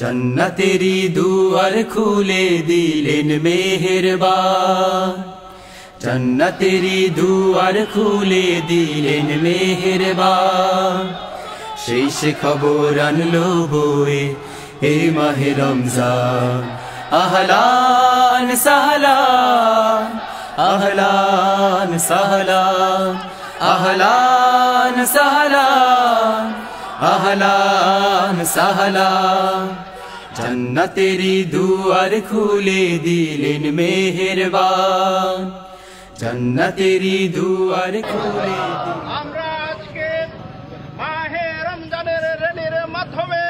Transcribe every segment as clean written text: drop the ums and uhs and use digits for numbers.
जन्नतेरी दुआर खुले दिलेन मेहरबान जन्नतेरी दुआर खुले दिलेन मेहरबान शेष खबर आनलो बोए हे माहे रमजान आहलान सहलान आहलान सहलान आहलान सहलान आहलान सहलान जन्नतेरी दुआर खुले दिलेन मेहरबान जन्नतेरी दुआर खुले আমরা আজকে মাহে রমজানের রেলির মাধ্যমে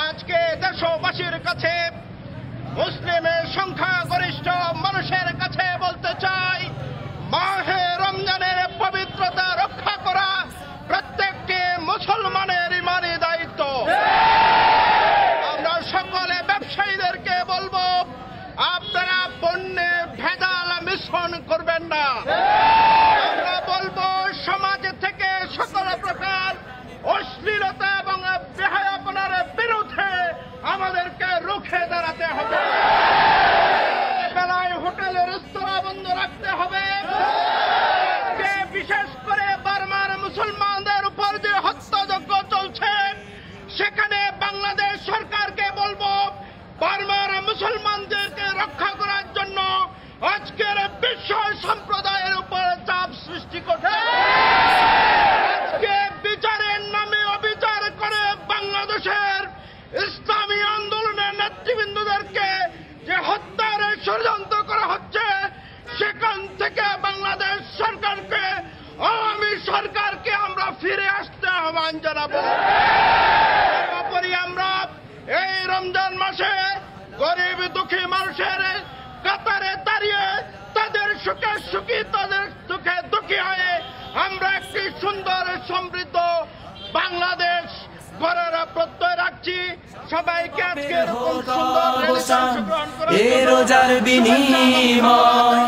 আজকে দেশবাসীর কাছে মুসলিমের সংখ্যাগরিষ্ঠ মানুষের কাছে বলতে চাই মাহে রমজানের পবিত্রতা রক্ষা করা প্রত্যেকটি মুসলমানের ইমানি দায়িত্ব। আমরা সকলে ব্যবসায়ীদেরকে বলবো আপনারা পণ্যে ভেজাল মিশ্রণ করবেন না। আমরা বলবো সমাজ থেকে সকল প্রকার অশ্লীলতা এবং বেহায়াপনার বিরুদ্ধে আমাদেরকে রুখে দাঁড়াতে হবে। বেলায় হোটেল রেস্তোরাঁ বন্ধ রাখতে হবে। বিশেষ করে বার্মার মুসলমানদের উপর যে হত্যাযজ্ঞ চলছে সেখানে বাংলাদেশ সরকারকে বলবো বার্মার মুসলমানদেরকে রক্ষা করার জন্য আজকের বিশ্ব সম্প্রদায়ের উপর চাপ সৃষ্টি করতে আজকে বিচারের নামে অবিচার করে বাংলাদেশের ইসলামী আন্দোলনের নেতৃবৃন্দদেরকে যে হত্যার ষড়যন্ত্র করা হচ্ছে সেখান থেকে বাংলাদেশ সরকারকে আওয়ামী সরকারকে আমরা ফিরে আসতে আহ্বান জানাবো। সর্বোপরি আমরা এই রমজান মাসে গরিব দুঃখী মানুষের কাতারে দাঁড়িয়ে তাদের সুখে সুখী তাদের দুঃখে দুঃখী হয়ে আমরা একটি সুন্দর সমৃদ্ধ বাংলাদেশ গড়ার প্রত্যয় রাখছি। সবাইকে আজকে এরকম সুন্দর এ রোজার বিনিময়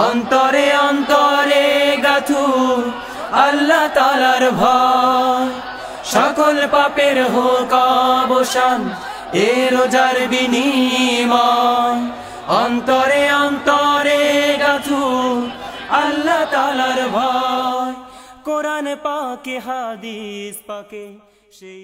অন্তরে অন্তরে গাথু আল্লাহ তাআলার ভয় সকল পাপের হোক অবসান এ রোজার বিনিময় অন্তরে অন্তরে গাথু আল্লাহ তাআলার ভয় কোরআন পাকে হাদিস পাকে সেই